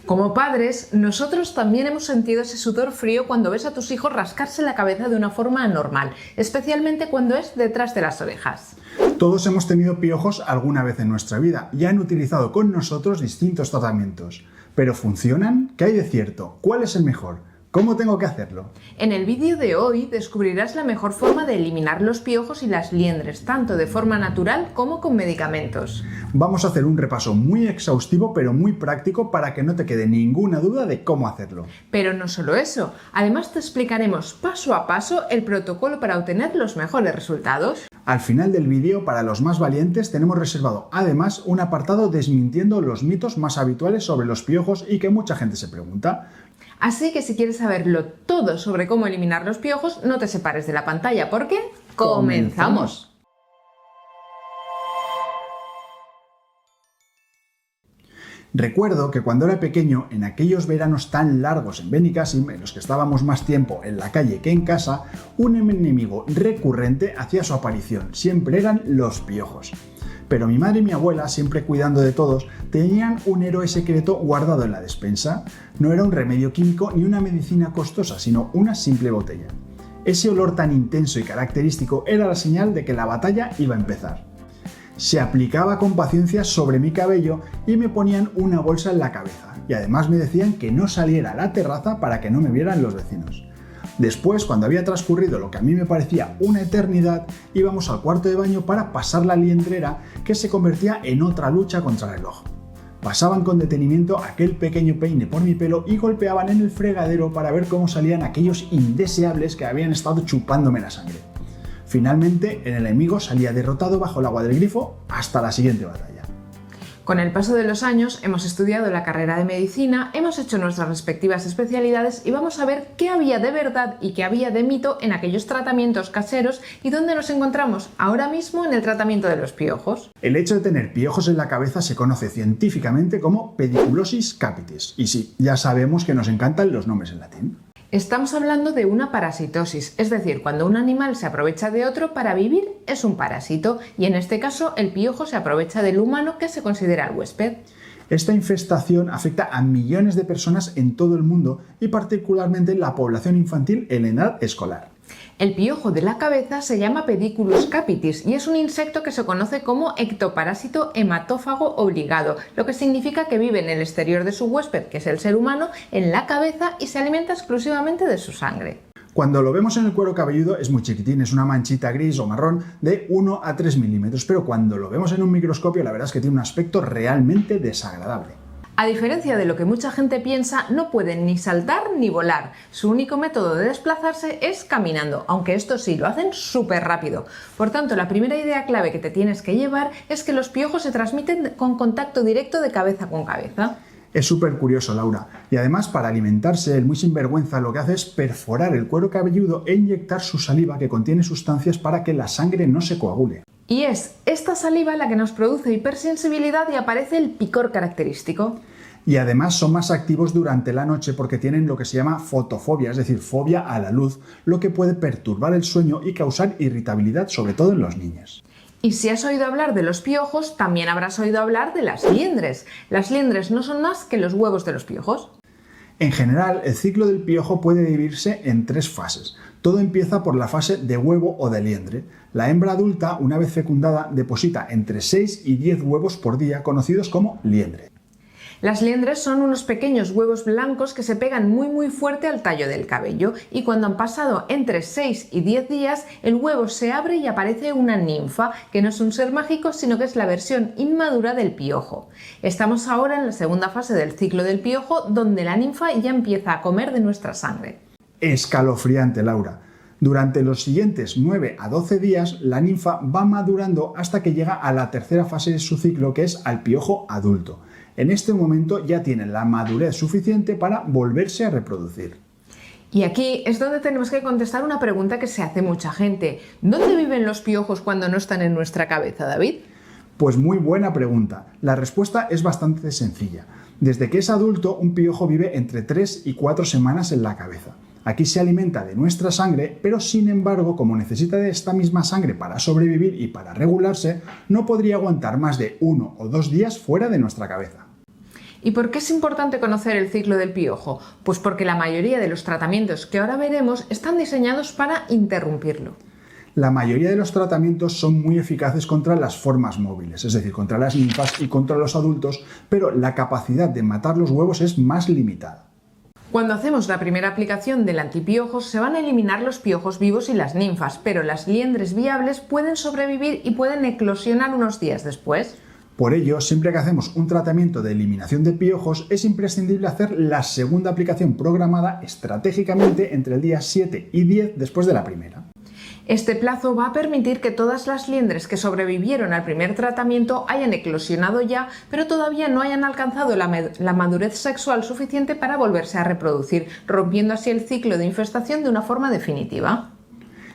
Como padres, nosotros también hemos sentido ese sudor frío cuando ves a tus hijos rascarse la cabeza de una forma anormal, especialmente cuando es detrás de las orejas. Todos hemos tenido piojos alguna vez en nuestra vida y han utilizado con nosotros distintos tratamientos. ¿Pero funcionan? ¿Qué hay de cierto? ¿Cuál es el mejor? ¿Cómo tengo que hacerlo? En el vídeo de hoy descubrirás la mejor forma de eliminar los piojos y las liendres, tanto de forma natural como con medicamentos. Vamos a hacer un repaso muy exhaustivo pero muy práctico para que no te quede ninguna duda de cómo hacerlo. Pero no solo eso, además te explicaremos paso a paso el protocolo para obtener los mejores resultados. Al final del vídeo, para los más valientes, tenemos reservado además un apartado desmintiendo los mitos más habituales sobre los piojos y que mucha gente se pregunta. Así que si quieres saberlo todo sobre cómo eliminar los piojos, no te separes de la pantalla porque ¡comenzamos! Recuerdo que cuando era pequeño, en aquellos veranos tan largos en Benicàssim, en los que estábamos más tiempo en la calle que en casa, un enemigo recurrente hacía su aparición. Siempre eran los piojos. Pero mi madre y mi abuela, siempre cuidando de todos, tenían un héroe secreto guardado en la despensa. No era un remedio químico ni una medicina costosa, sino una simple botella. Ese olor tan intenso y característico era la señal de que la batalla iba a empezar. Se aplicaba con paciencia sobre mi cabello y me ponían una bolsa en la cabeza. Y además me decían que no saliera a la terraza para que no me vieran los vecinos. Después, cuando había transcurrido lo que a mí me parecía una eternidad, íbamos al cuarto de baño para pasar la liendrera, que se convertía en otra lucha contra el reloj. Pasaban con detenimiento aquel pequeño peine por mi pelo y golpeaban en el fregadero para ver cómo salían aquellos indeseables que habían estado chupándome la sangre. Finalmente, el enemigo salía derrotado bajo el agua del grifo hasta la siguiente batalla. Con el paso de los años hemos estudiado la carrera de medicina, hemos hecho nuestras respectivas especialidades y vamos a ver qué había de verdad y qué había de mito en aquellos tratamientos caseros y dónde nos encontramos ahora mismo en el tratamiento de los piojos. El hecho de tener piojos en la cabeza se conoce científicamente como pediculosis capitis. Y sí, ya sabemos que nos encantan los nombres en latín. Estamos hablando de una parasitosis, es decir, cuando un animal se aprovecha de otro para vivir es un parásito y en este caso el piojo se aprovecha del humano que se considera el huésped. Esta infestación afecta a millones de personas en todo el mundo y particularmente la población infantil en edad escolar. El piojo de la cabeza se llama Pediculus capitis y es un insecto que se conoce como ectoparásito hematófago obligado, lo que significa que vive en el exterior de su huésped, que es el ser humano, en la cabeza y se alimenta exclusivamente de su sangre. Cuando lo vemos en el cuero cabelludo es muy chiquitín, es una manchita gris o marrón de 1 a 3 milímetros, pero cuando lo vemos en un microscopio la verdad es que tiene un aspecto realmente desagradable. A diferencia de lo que mucha gente piensa, no pueden ni saltar ni volar. Su único método de desplazarse es caminando, aunque esto sí, lo hacen súper rápido. Por tanto, la primera idea clave que te tienes que llevar es que los piojos se transmiten con contacto directo de cabeza con cabeza. Es súper curioso, Laura. Y además, para alimentarse, el muy sinvergüenza lo que hace es perforar el cuero cabelludo e inyectar su saliva que contiene sustancias para que la sangre no se coagule. Y es esta saliva la que nos produce hipersensibilidad y aparece el picor característico. Y además son más activos durante la noche porque tienen lo que se llama fotofobia, es decir, fobia a la luz, lo que puede perturbar el sueño y causar irritabilidad, sobre todo en los niños. Y si has oído hablar de los piojos, también habrás oído hablar de las liendres. Las liendres no son más que los huevos de los piojos. En general, el ciclo del piojo puede dividirse en 3 fases. Todo empieza por la fase de huevo o de liendre. La hembra adulta, una vez fecundada, deposita entre 6 y 10 huevos por día, conocidos como liendre. Las liendres son unos pequeños huevos blancos que se pegan muy fuerte al tallo del cabello y cuando han pasado entre 6 y 10 días el huevo se abre y aparece una ninfa, que no es un ser mágico sino que es la versión inmadura del piojo. Estamos ahora en la segunda fase del ciclo del piojo donde la ninfa ya empieza a comer de nuestra sangre. Escalofriante, Laura. Durante los siguientes 9 a 12 días la ninfa va madurando hasta que llega a la tercera fase de su ciclo, que es al piojo adulto. En este momento ya tienen la madurez suficiente para volverse a reproducir. Y aquí es donde tenemos que contestar una pregunta que se hace mucha gente. ¿Dónde viven los piojos cuando no están en nuestra cabeza, David? Pues muy buena pregunta. La respuesta es bastante sencilla. Desde que es adulto, un piojo vive entre 3 y 4 semanas en la cabeza. Aquí se alimenta de nuestra sangre, pero sin embargo, como necesita de esta misma sangre para sobrevivir y para regularse, no podría aguantar más de 1 o 2 días fuera de nuestra cabeza. ¿Y por qué es importante conocer el ciclo del piojo? Pues porque la mayoría de los tratamientos que ahora veremos están diseñados para interrumpirlo. La mayoría de los tratamientos son muy eficaces contra las formas móviles, es decir, contra las ninfas y contra los adultos, pero la capacidad de matar los huevos es más limitada. Cuando hacemos la primera aplicación del antipiojos se van a eliminar los piojos vivos y las ninfas, pero las liendres viables pueden sobrevivir y pueden eclosionar unos días después. Por ello, siempre que hacemos un tratamiento de eliminación de piojos, es imprescindible hacer la segunda aplicación programada estratégicamente entre el día 7 y 10 después de la primera. Este plazo va a permitir que todas las liendres que sobrevivieron al primer tratamiento hayan eclosionado ya, pero todavía no hayan alcanzado la madurez sexual suficiente para volverse a reproducir, rompiendo así el ciclo de infestación de una forma definitiva.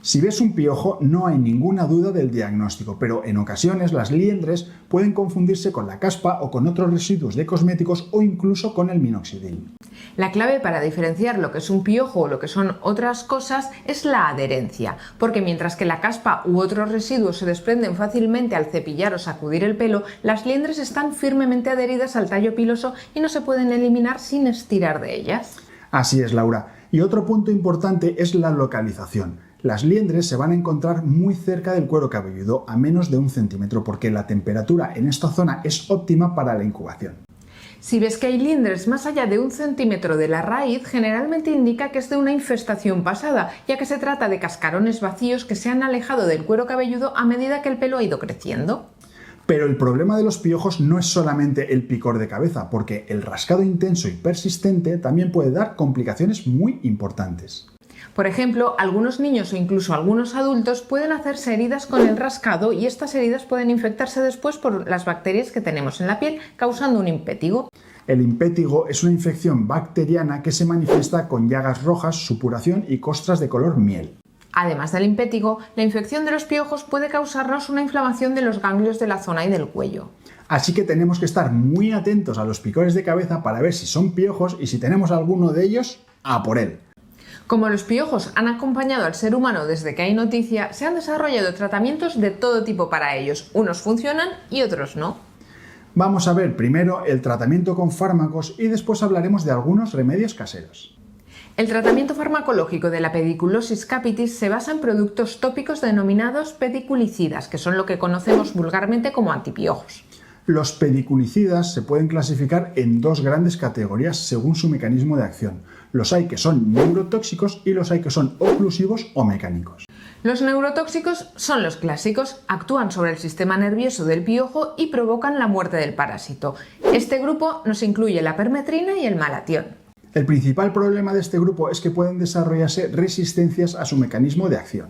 Si ves un piojo, no hay ninguna duda del diagnóstico, pero en ocasiones las liendres pueden confundirse con la caspa o con otros residuos de cosméticos o incluso con el minoxidil. La clave para diferenciar lo que es un piojo o lo que son otras cosas es la adherencia, porque mientras que la caspa u otros residuos se desprenden fácilmente al cepillar o sacudir el pelo, las liendres están firmemente adheridas al tallo piloso y no se pueden eliminar sin estirar de ellas. Así es, Laura. Y otro punto importante es la localización. Las liendres se van a encontrar muy cerca del cuero cabelludo, a menos de 1 centímetro, porque la temperatura en esta zona es óptima para la incubación. Si ves que hay liendres más allá de 1 centímetro de la raíz, generalmente indica que es de una infestación pasada, ya que se trata de cascarones vacíos que se han alejado del cuero cabelludo a medida que el pelo ha ido creciendo. Pero el problema de los piojos no es solamente el picor de cabeza, porque el rascado intenso y persistente también puede dar complicaciones muy importantes. Por ejemplo, algunos niños o incluso algunos adultos pueden hacerse heridas con el rascado y estas heridas pueden infectarse después por las bacterias que tenemos en la piel, causando un impétigo. El impétigo es una infección bacteriana que se manifiesta con llagas rojas, supuración y costras de color miel. Además del impétigo, la infección de los piojos puede causarnos una inflamación de los ganglios de la zona y del cuello. Así que tenemos que estar muy atentos a los picores de cabeza para ver si son piojos y si tenemos alguno de ellos, a por él. Como los piojos han acompañado al ser humano desde que hay noticia, se han desarrollado tratamientos de todo tipo para ellos. Unos funcionan y otros no. Vamos a ver primero el tratamiento con fármacos y después hablaremos de algunos remedios caseros. El tratamiento farmacológico de la pediculosis capitis se basa en productos tópicos denominados pediculicidas, que son lo que conocemos vulgarmente como antipiojos. Los pediculicidas se pueden clasificar en dos grandes categorías según su mecanismo de acción. Los hay que son neurotóxicos y los hay que son oclusivos o mecánicos. Los neurotóxicos son los clásicos, actúan sobre el sistema nervioso del piojo y provocan la muerte del parásito. Este grupo nos incluye la permetrina y el malatión. El principal problema de este grupo es que pueden desarrollarse resistencias a su mecanismo de acción.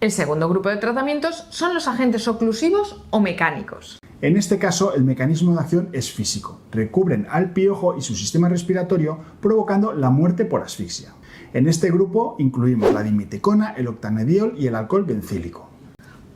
El segundo grupo de tratamientos son los agentes oclusivos o mecánicos. En este caso, el mecanismo de acción es físico. Recubren al piojo y su sistema respiratorio, provocando la muerte por asfixia. En este grupo incluimos la dimeticona, el octanediol y el alcohol bencílico.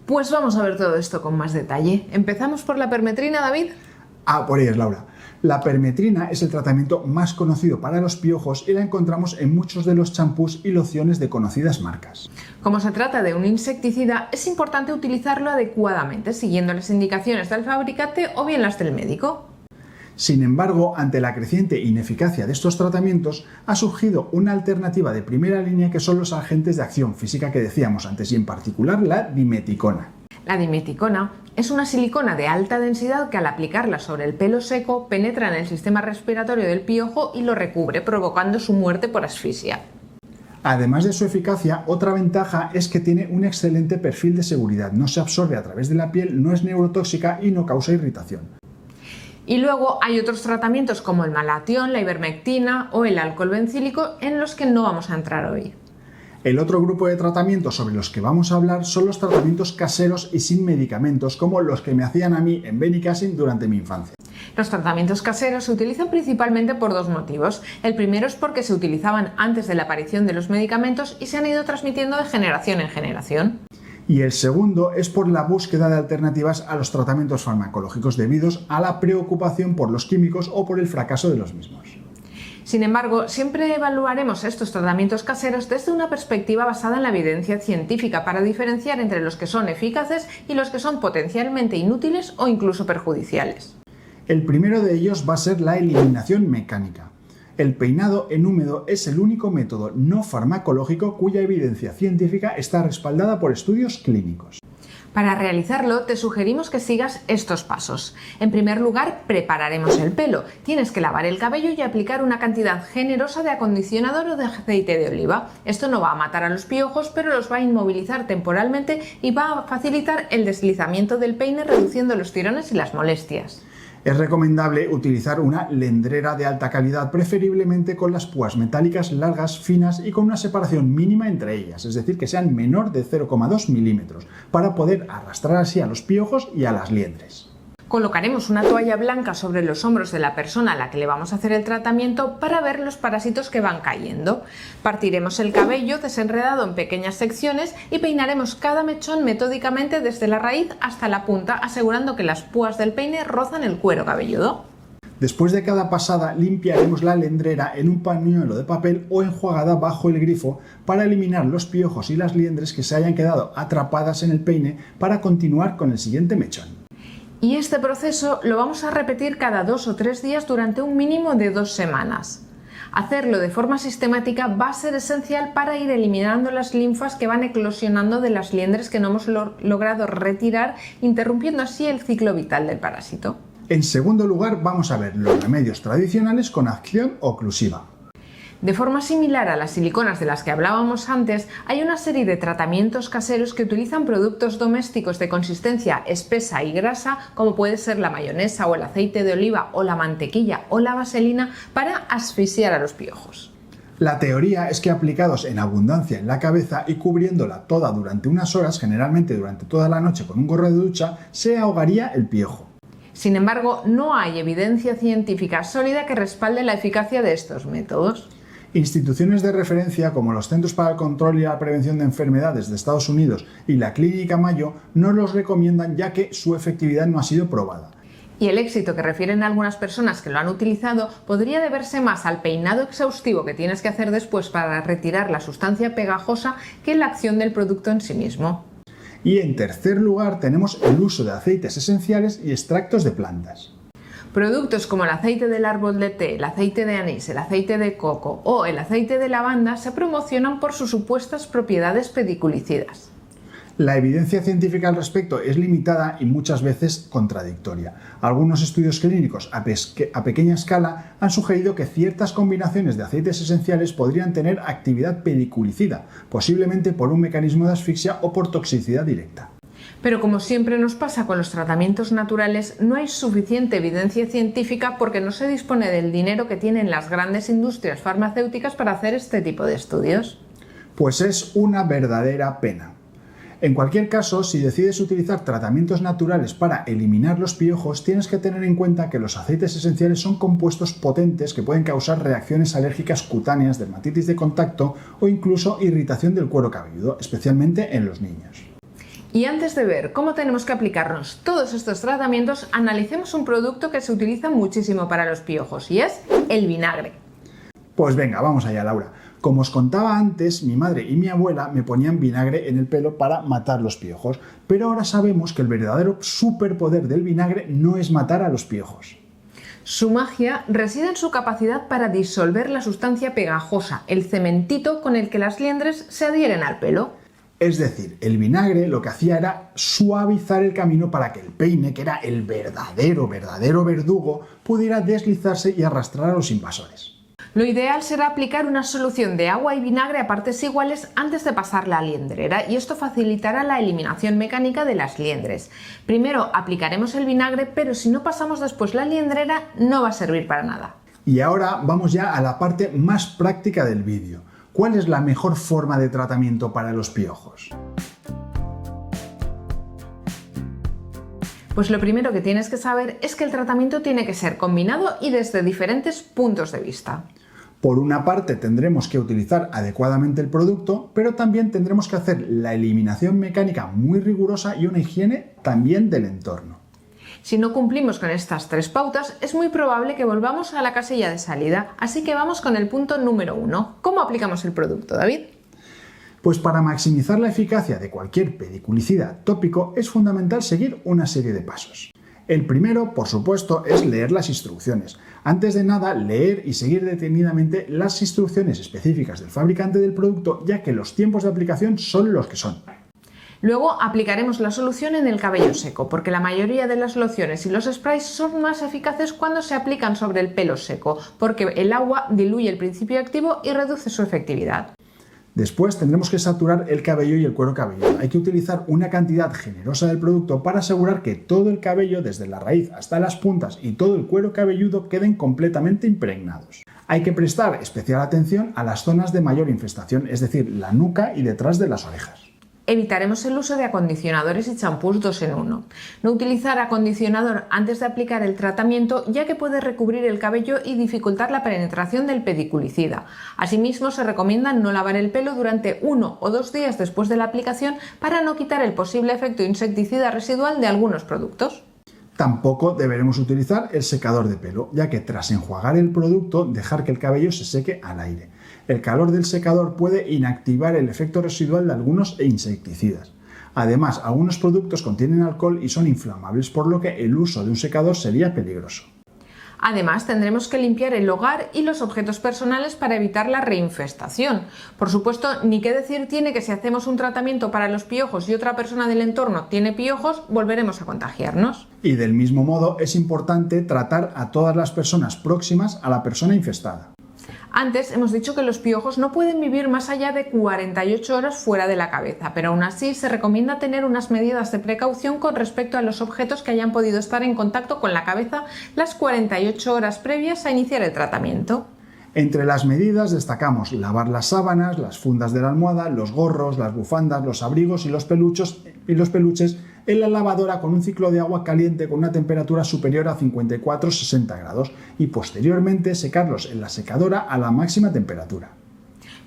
Pues vamos a ver todo esto con más detalle. ¿Empezamos por la permetrina, David? Por ello es, Laura. La permetrina es el tratamiento más conocido para los piojos y la encontramos en muchos de los champús y lociones de conocidas marcas. Como se trata de un insecticida, es importante utilizarlo adecuadamente, siguiendo las indicaciones del fabricante o bien las del médico. Sin embargo, ante la creciente ineficacia de estos tratamientos, ha surgido una alternativa de primera línea que son los agentes de acción física que decíamos antes, y en particular la dimeticona. La dimeticona es una silicona de alta densidad que al aplicarla sobre el pelo seco penetra en el sistema respiratorio del piojo y lo recubre, provocando su muerte por asfixia. Además de su eficacia, otra ventaja es que tiene un excelente perfil de seguridad, no se absorbe a través de la piel, no es neurotóxica y no causa irritación. Y luego hay otros tratamientos como el malatión, la ivermectina o el alcohol bencílico en los que no vamos a entrar hoy. El otro grupo de tratamientos sobre los que vamos a hablar son los tratamientos caseros y sin medicamentos, como los que me hacían a mí en Benicassim durante mi infancia. Los tratamientos caseros se utilizan principalmente por dos motivos. El primero es porque se utilizaban antes de la aparición de los medicamentos y se han ido transmitiendo de generación en generación. Y el segundo es por la búsqueda de alternativas a los tratamientos farmacológicos debidos a la preocupación por los químicos o por el fracaso de los mismos. Sin embargo, siempre evaluaremos estos tratamientos caseros desde una perspectiva basada en la evidencia científica para diferenciar entre los que son eficaces y los que son potencialmente inútiles o incluso perjudiciales. El primero de ellos va a ser la eliminación mecánica. El peinado en húmedo es el único método no farmacológico cuya evidencia científica está respaldada por estudios clínicos. Para realizarlo, te sugerimos que sigas estos pasos. En primer lugar, prepararemos el pelo. Tienes que lavar el cabello y aplicar una cantidad generosa de acondicionador o de aceite de oliva. Esto no va a matar a los piojos, pero los va a inmovilizar temporalmente y va a facilitar el deslizamiento del peine, reduciendo los tirones y las molestias. Es recomendable utilizar una lendrera de alta calidad, preferiblemente con las púas metálicas largas, finas y con una separación mínima entre ellas, es decir, que sean menor de 0,2 milímetros, para poder arrastrar así a los piojos y a las liendres. Colocaremos una toalla blanca sobre los hombros de la persona a la que le vamos a hacer el tratamiento para ver los parásitos que van cayendo. Partiremos el cabello desenredado en pequeñas secciones y peinaremos cada mechón metódicamente desde la raíz hasta la punta, asegurando que las púas del peine rozan el cuero cabelludo. Después de cada pasada limpiaremos la lendrera en un pañuelo de papel o enjuagada bajo el grifo para eliminar los piojos y las liendres que se hayan quedado atrapadas en el peine para continuar con el siguiente mechón. Y este proceso lo vamos a repetir cada 2 o 3 días durante un mínimo de 2 semanas. Hacerlo de forma sistemática va a ser esencial para ir eliminando las linfas que van eclosionando de las liendres que no hemos logrado retirar, interrumpiendo así el ciclo vital del parásito. En segundo lugar, vamos a ver los remedios tradicionales con acción oclusiva. De forma similar a las siliconas de las que hablábamos antes, hay una serie de tratamientos caseros que utilizan productos domésticos de consistencia espesa y grasa, como puede ser la mayonesa o el aceite de oliva o la mantequilla o la vaselina, para asfixiar a los piojos. La teoría es que aplicados en abundancia en la cabeza y cubriéndola toda durante unas horas, generalmente durante toda la noche con un gorro de ducha, se ahogaría el piojo. Sin embargo, no hay evidencia científica sólida que respalde la eficacia de estos métodos. Instituciones de referencia como los Centros para el Control y la Prevención de Enfermedades de Estados Unidos y la Clínica Mayo no los recomiendan, ya que su efectividad no ha sido probada. Y el éxito que refieren algunas personas que lo han utilizado podría deberse más al peinado exhaustivo que tienes que hacer después para retirar la sustancia pegajosa que en la acción del producto en sí mismo. Y en tercer lugar tenemos el uso de aceites esenciales y extractos de plantas. Productos como el aceite del árbol de té, el aceite de anís, el aceite de coco o el aceite de lavanda se promocionan por sus supuestas propiedades pediculicidas. La evidencia científica al respecto es limitada y muchas veces contradictoria. Algunos estudios clínicos a pequeña escala han sugerido que ciertas combinaciones de aceites esenciales podrían tener actividad pediculicida, posiblemente por un mecanismo de asfixia o por toxicidad directa. Pero como siempre nos pasa con los tratamientos naturales, no hay suficiente evidencia científica porque no se dispone del dinero que tienen las grandes industrias farmacéuticas para hacer este tipo de estudios. Pues es una verdadera pena. En cualquier caso, si decides utilizar tratamientos naturales para eliminar los piojos, tienes que tener en cuenta que los aceites esenciales son compuestos potentes que pueden causar reacciones alérgicas cutáneas, dermatitis de contacto o incluso irritación del cuero cabelludo, especialmente en los niños. Y antes de ver cómo tenemos que aplicarnos todos estos tratamientos, analicemos un producto que se utiliza muchísimo para los piojos y es el vinagre. Pues venga, vamos allá, Laura. Como os contaba antes, mi madre y mi abuela me ponían vinagre en el pelo para matar los piojos, pero ahora sabemos que el verdadero superpoder del vinagre no es matar a los piojos. Su magia reside en su capacidad para disolver la sustancia pegajosa, el cementito con el que las liendres se adhieren al pelo. Es decir, el vinagre lo que hacía era suavizar el camino para que el peine, que era el verdadero verdugo, pudiera deslizarse y arrastrar a los invasores. Lo ideal será aplicar una solución de agua y vinagre a partes iguales antes de pasarla a la liendrera, y esto facilitará la eliminación mecánica de las liendres. Primero aplicaremos el vinagre, pero si no pasamos después la liendrera no va a servir para nada. Y ahora vamos ya a la parte más práctica del vídeo. ¿Cuál es la mejor forma de tratamiento para los piojos? Pues lo primero que tienes que saber es que el tratamiento tiene que ser combinado y desde diferentes puntos de vista. Por una parte tendremos que utilizar adecuadamente el producto, pero también tendremos que hacer la eliminación mecánica muy rigurosa y una higiene también del entorno. Si no cumplimos con estas 3 pautas, es muy probable que volvamos a la casilla de salida, así que vamos con el punto número 1. ¿Cómo aplicamos el producto, David? Pues para maximizar la eficacia de cualquier pediculicida tópico es fundamental seguir una serie de pasos. El primero, por supuesto, es leer las instrucciones. Antes de nada, leer y seguir detenidamente las instrucciones específicas del fabricante del producto, ya que los tiempos de aplicación son los que son. Luego aplicaremos la solución en el cabello seco, porque la mayoría de las lociones y los sprays son más eficaces cuando se aplican sobre el pelo seco, porque el agua diluye el principio activo y reduce su efectividad. Después tendremos que saturar el cabello y el cuero cabelludo. Hay que utilizar una cantidad generosa del producto para asegurar que todo el cabello, desde la raíz hasta las puntas y todo el cuero cabelludo, queden completamente impregnados. Hay que prestar especial atención a las zonas de mayor infestación, es decir, la nuca y detrás de las orejas. Evitaremos el uso de acondicionadores y champús 2 en 1. No utilizar acondicionador antes de aplicar el tratamiento, ya que puede recubrir el cabello y dificultar la penetración del pediculicida. Asimismo, se recomienda no lavar el pelo durante 1 o 2 días después de la aplicación para no quitar el posible efecto insecticida residual de algunos productos. Tampoco deberemos utilizar el secador de pelo, ya que tras enjuagar el producto, dejar que el cabello se seque al aire. El calor del secador puede inactivar el efecto residual de algunos insecticidas. Además, algunos productos contienen alcohol y son inflamables, por lo que el uso de un secador sería peligroso. Además, tendremos que limpiar el hogar y los objetos personales para evitar la reinfestación. Por supuesto, ni qué decir tiene que si hacemos un tratamiento para los piojos y otra persona del entorno tiene piojos, volveremos a contagiarnos. Y del mismo modo, es importante tratar a todas las personas próximas a la persona infestada. Antes hemos dicho que los piojos no pueden vivir más allá de 48 horas fuera de la cabeza, pero aún así se recomienda tener unas medidas de precaución con respecto a los objetos que hayan podido estar en contacto con la cabeza las 48 horas previas a iniciar el tratamiento. Entre las medidas destacamos lavar las sábanas, las fundas de la almohada, los gorros, las bufandas, los abrigos y los peluches en la lavadora con un ciclo de agua caliente con una temperatura superior a 54-60 grados y posteriormente secarlos en la secadora a la máxima temperatura.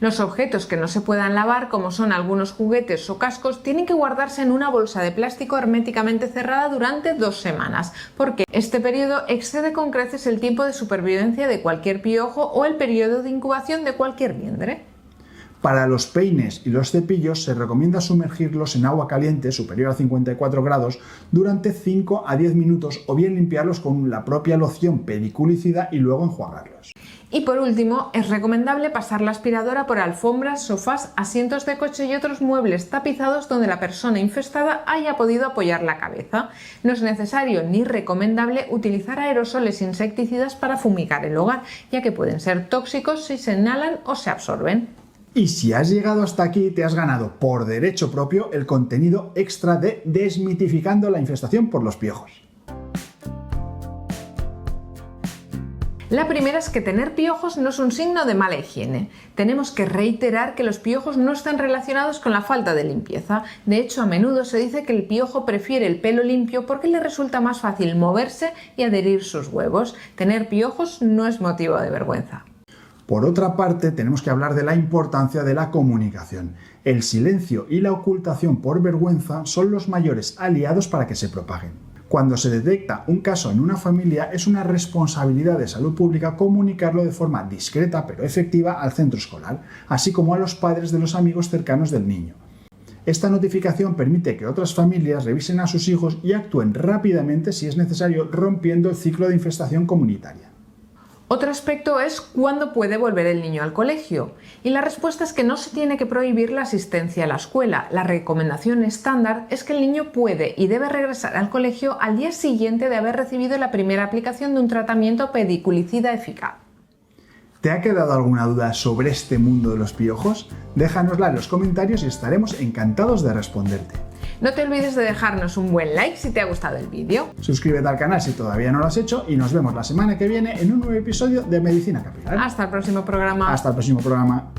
Los objetos que no se puedan lavar, como son algunos juguetes o cascos, tienen que guardarse en una bolsa de plástico herméticamente cerrada durante 2 semanas, porque este periodo excede con creces el tiempo de supervivencia de cualquier piojo o el periodo de incubación de cualquier liendre. Para los peines y los cepillos se recomienda sumergirlos en agua caliente superior a 54 grados durante 5 a 10 minutos o bien limpiarlos con la propia loción pediculicida y luego enjuagarlos. Y por último, es recomendable pasar la aspiradora por alfombras, sofás, asientos de coche y otros muebles tapizados donde la persona infestada haya podido apoyar la cabeza. No es necesario ni recomendable utilizar aerosoles insecticidas para fumigar el hogar, ya que pueden ser tóxicos si se inhalan o se absorben. Y si has llegado hasta aquí, te has ganado por derecho propio el contenido extra de Desmitificando la infestación por los piojos. La primera es que tener piojos no es un signo de mala higiene. Tenemos que reiterar que los piojos no están relacionados con la falta de limpieza. De hecho, a menudo se dice que el piojo prefiere el pelo limpio porque le resulta más fácil moverse y adherir sus huevos. Tener piojos no es motivo de vergüenza. Por otra parte, tenemos que hablar de la importancia de la comunicación. El silencio y la ocultación por vergüenza son los mayores aliados para que se propaguen. Cuando se detecta un caso en una familia, es una responsabilidad de salud pública comunicarlo de forma discreta pero efectiva al centro escolar, así como a los padres de los amigos cercanos del niño. Esta notificación permite que otras familias revisen a sus hijos y actúen rápidamente si es necesario, rompiendo el ciclo de infestación comunitaria. Otro aspecto es cuándo puede volver el niño al colegio. Y la respuesta es que no se tiene que prohibir la asistencia a la escuela. La recomendación estándar es que el niño puede y debe regresar al colegio al día siguiente de haber recibido la primera aplicación de un tratamiento pediculicida eficaz. ¿Te ha quedado alguna duda sobre este mundo de los piojos? Déjanosla en los comentarios y estaremos encantados de responderte. No te olvides de dejarnos un buen like si te ha gustado el vídeo. Suscríbete al canal si todavía no lo has hecho y nos vemos la semana que viene en un nuevo episodio de Medicina Capilar. Hasta el próximo programa. Hasta el próximo programa.